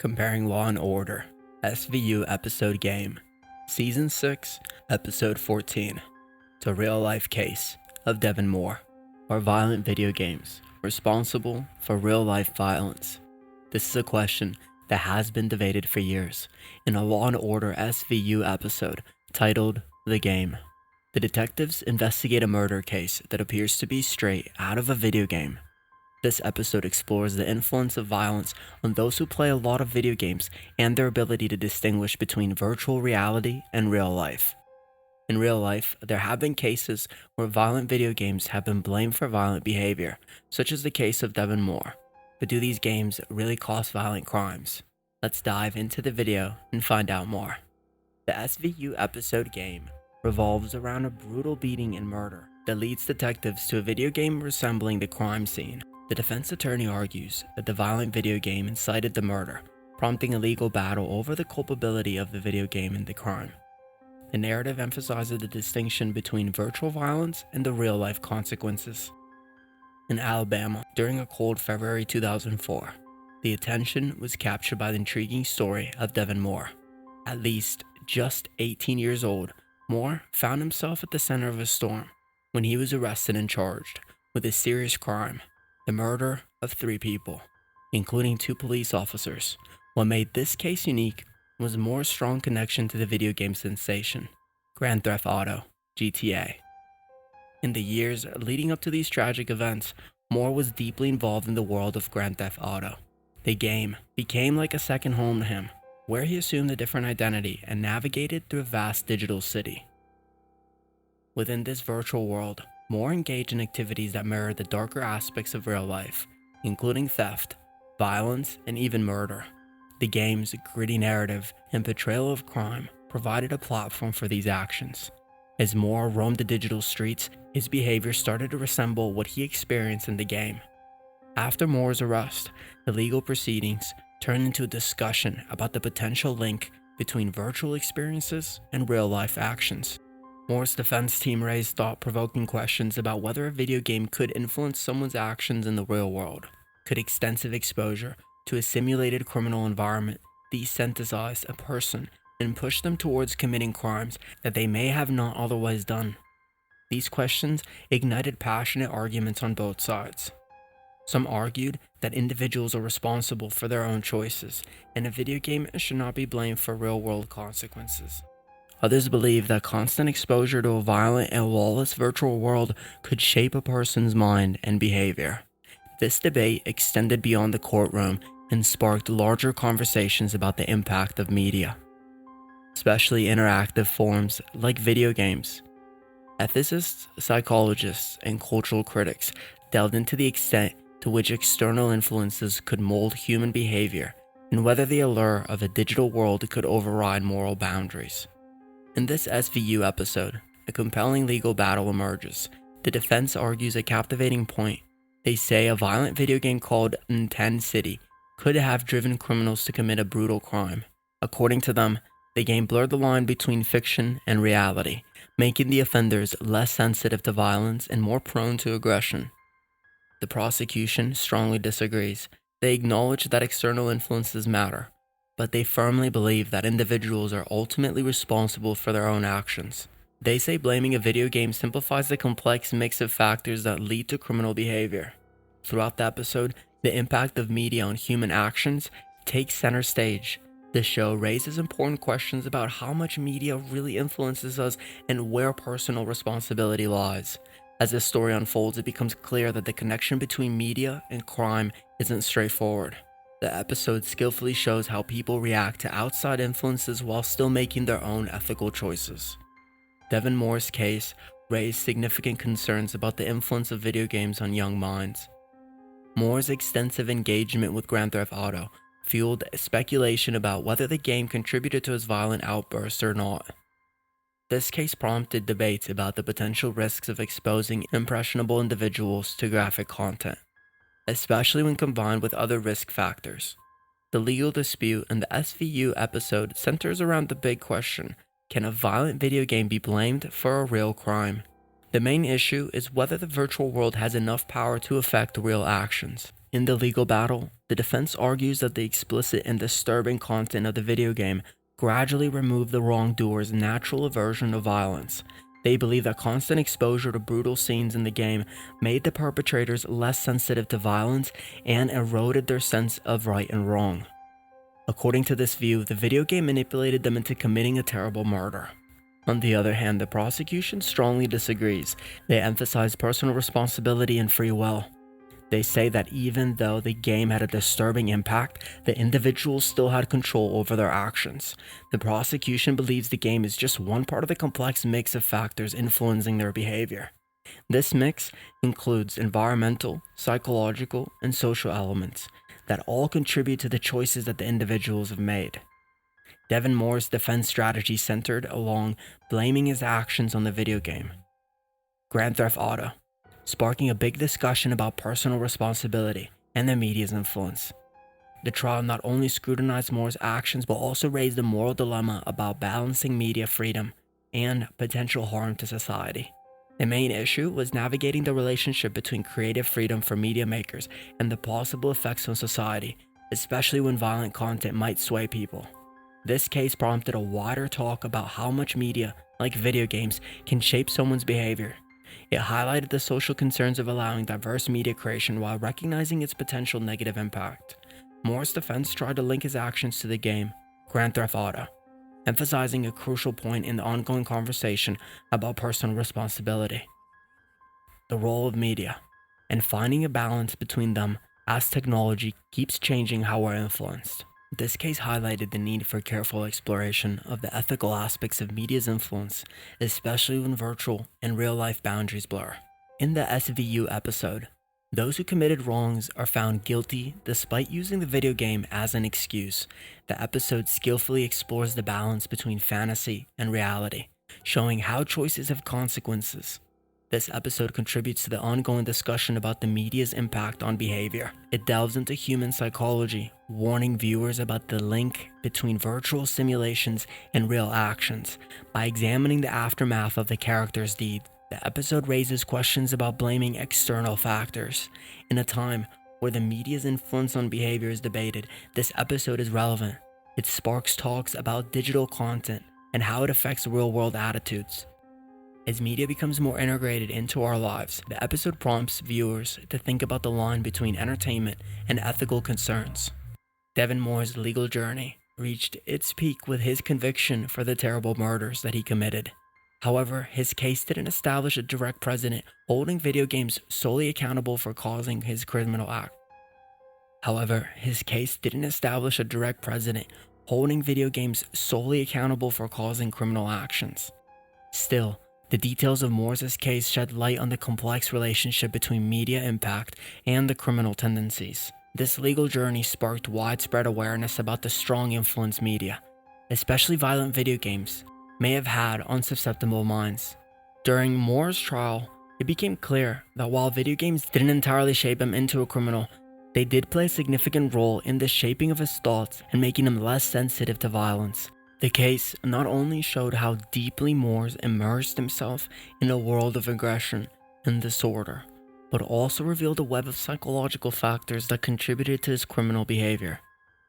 Comparing Law and Order, SVU Episode Game, Season 6, Episode 14, to real-life case of Devin Moore. Are violent video games responsible for real-life violence? This is a question that has been debated for years in a Law and Order SVU episode titled The Game. The detectives investigate a murder case that appears to be straight out of a video game. This episode explores the influence of violence on those who play a lot of video games and their ability to distinguish between virtual reality and real life. In real life, there have been cases where violent video games have been blamed for violent behavior, such as the case of Devin Moore. But do these games really cause violent crimes? Let's dive into the video and find out more. The SVU episode Game revolves around a brutal beating and murder that leads detectives to a video game resembling the crime scene. The defense attorney argues that the violent video game incited the murder, prompting a legal battle over the culpability of the video game and the crime. The narrative emphasizes the distinction between virtual violence and the real-life consequences. In Alabama, during a cold February 2004, the attention was captured by the intriguing story of Devin Moore. At least just 18 years old, Moore found himself at the center of a storm when he was arrested and charged with a serious crime. The murder of 3 people, including 2 police officers. What made this case unique was Moore's strong connection to the video game sensation, Grand Theft Auto, GTA. In the years leading up to these tragic events, Moore was deeply involved in the world of Grand Theft Auto. The game became like a second home to him, where he assumed a different identity and navigated through a vast digital city. Within this virtual world, Moore engaged in activities that mirrored the darker aspects of real life, including theft, violence, and even murder. The game's gritty narrative and portrayal of crime provided a platform for these actions. As Moore roamed the digital streets, his behavior started to resemble what he experienced in the game. After Moore's arrest, the legal proceedings turned into a discussion about the potential link between virtual experiences and real-life actions. Moore's defense team raised thought-provoking questions about whether a video game could influence someone's actions in the real world. Could extensive exposure to a simulated criminal environment desensitize a person and push them towards committing crimes that they may have not otherwise done? These questions ignited passionate arguments on both sides. Some argued that individuals are responsible for their own choices, and a video game should not be blamed for real-world consequences. Others believe that constant exposure to a violent and lawless virtual world could shape a person's mind and behavior. This debate extended beyond the courtroom and sparked larger conversations about the impact of media, especially interactive forms like video games. Ethicists, psychologists, and cultural critics delved into the extent to which external influences could mold human behavior and whether the allure of a digital world could override moral boundaries. In this SVU episode, a compelling legal battle emerges. The defense argues a captivating point. They say a violent video game called Intend City could have driven criminals to commit a brutal crime. According to them, the game blurred the line between fiction and reality, making the offenders less sensitive to violence and more prone to aggression. The prosecution strongly disagrees. They acknowledge that external influences matter, but they firmly believe that individuals are ultimately responsible for their own actions. They say blaming a video game simplifies the complex mix of factors that lead to criminal behavior. Throughout the episode, the impact of media on human actions takes center stage. The show raises important questions about how much media really influences us and where personal responsibility lies. As the story unfolds, it becomes clear that the connection between media and crime isn't straightforward. The episode skillfully shows how people react to outside influences while still making their own ethical choices. Devin Moore's case raised significant concerns about the influence of video games on young minds. Moore's extensive engagement with Grand Theft Auto fueled speculation about whether the game contributed to his violent outbursts or not. This case prompted debates about the potential risks of exposing impressionable individuals to graphic content, especially when combined with other risk factors. The legal dispute in the SVU episode centers around the big question: can a violent video game be blamed for a real crime? The main issue is whether the virtual world has enough power to affect real actions. In the legal battle, the defense argues that the explicit and disturbing content of the video game gradually removed the wrongdoer's natural aversion to violence. They believe that constant exposure to brutal scenes in the game made the perpetrators less sensitive to violence and eroded their sense of right and wrong. According to this view, the video game manipulated them into committing a terrible murder. On the other hand, the prosecution strongly disagrees. They emphasize personal responsibility and free will. They say that even though the game had a disturbing impact, the individuals still had control over their actions. The prosecution believes the game is just one part of the complex mix of factors influencing their behavior. This mix includes environmental, psychological, and social elements that all contribute to the choices that the individuals have made. Devin Moore's defense strategy centered along blaming his actions on the video game. Grand Theft Auto, sparking a big discussion about personal responsibility and the media's influence. The trial not only scrutinized Moore's actions but also raised a moral dilemma about balancing media freedom and potential harm to society. The main issue was navigating the relationship between creative freedom for media makers and the possible effects on society, especially when violent content might sway people. This case prompted a wider talk about how much media, like video games, can shape someone's behavior. It highlighted the social concerns of allowing diverse media creation while recognizing its potential negative impact. Moore's defense tried to link his actions to the game, Grand Theft Auto, emphasizing a crucial point in the ongoing conversation about personal responsibility. The role of media, and finding a balance between them as technology keeps changing how we're influenced. This case highlighted the need for careful exploration of the ethical aspects of media's influence, especially when virtual and real-life boundaries blur. In the SVU episode, those who committed wrongs are found guilty despite using the video game as an excuse. The episode skillfully explores the balance between fantasy and reality, showing how choices have consequences. This episode contributes to the ongoing discussion about the media's impact on behavior. It delves into human psychology, warning viewers about the link between virtual simulations and real actions. By examining the aftermath of the character's deed, the episode raises questions about blaming external factors. In a time where the media's influence on behavior is debated, this episode is relevant. It sparks talks about digital content and how it affects real-world attitudes. As media becomes more integrated into our lives, the episode prompts viewers to think about the line between entertainment and ethical concerns. Devin Moore's legal journey reached its peak with his conviction for the terrible murders that he committed. However, his case didn't establish a direct precedent holding video games solely accountable for causing his criminal act. Still, the details of Moore's case shed light on the complex relationship between media impact and the criminal tendencies. This legal journey sparked widespread awareness about the strong influence media, especially violent video games, may have had on susceptible minds. During Moore's trial, it became clear that while video games didn't entirely shape him into a criminal, they did play a significant role in the shaping of his thoughts and making him less sensitive to violence. The case not only showed how deeply Moore's immersed himself in a world of aggression and disorder, but also revealed a web of psychological factors that contributed to his criminal behavior.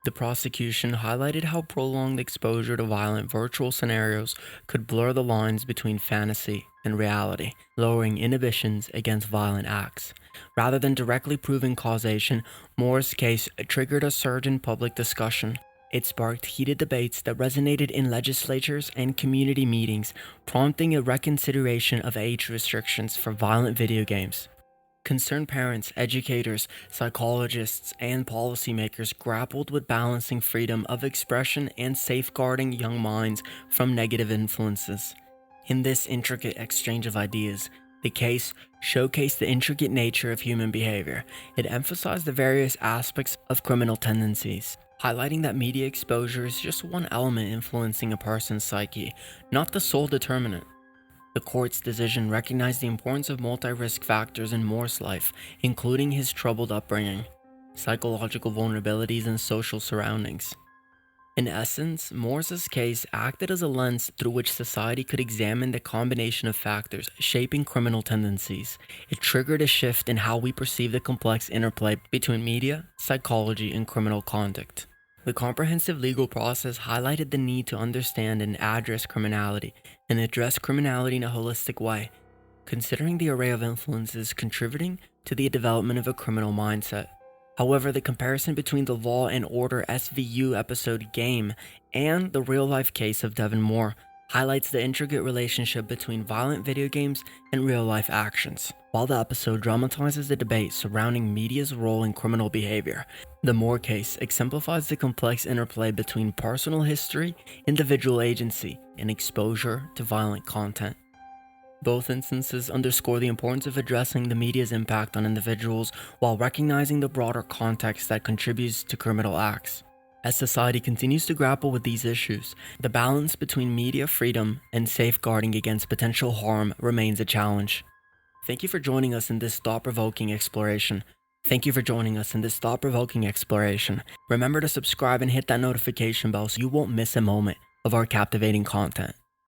The prosecution highlighted how prolonged exposure to violent virtual scenarios could blur the lines between fantasy and reality, lowering inhibitions against violent acts. Rather than directly proving causation, Moore's case triggered a surge in public discussion. It sparked heated debates that resonated in legislatures and community meetings, prompting a reconsideration of age restrictions for violent video games. Concerned parents, educators, psychologists, and policymakers grappled with balancing freedom of expression and safeguarding young minds from negative influences. In this intricate exchange of ideas, the case showcased the intricate nature of human behavior. It emphasized the various aspects of criminal tendencies, highlighting that media exposure is just one element influencing a person's psyche, not the sole determinant. The court's decision recognized the importance of multi-risk factors in Moore's life, including his troubled upbringing, psychological vulnerabilities, and social surroundings. In essence, Morse's case acted as a lens through which society could examine the combination of factors shaping criminal tendencies. It triggered a shift in how we perceive the complex interplay between media, psychology, and criminal conduct. The comprehensive legal process highlighted the need to understand and address criminality, and address criminality in a holistic way, considering the array of influences contributing to the development of a criminal mindset. However, the comparison between the Law and Order SVU episode Game and the real-life case of Devin Moore highlights the intricate relationship between violent video games and real-life actions. While the episode dramatizes the debate surrounding media's role in criminal behavior, the Moore case exemplifies the complex interplay between personal history, individual agency, and exposure to violent content. Both instances underscore the importance of addressing the media's impact on individuals while recognizing the broader context that contributes to criminal acts. As society continues to grapple with these issues, the balance between media freedom and safeguarding against potential harm remains a challenge. Thank you for joining us in this thought-provoking exploration. Remember to subscribe and hit that notification bell so you won't miss a moment of our captivating content.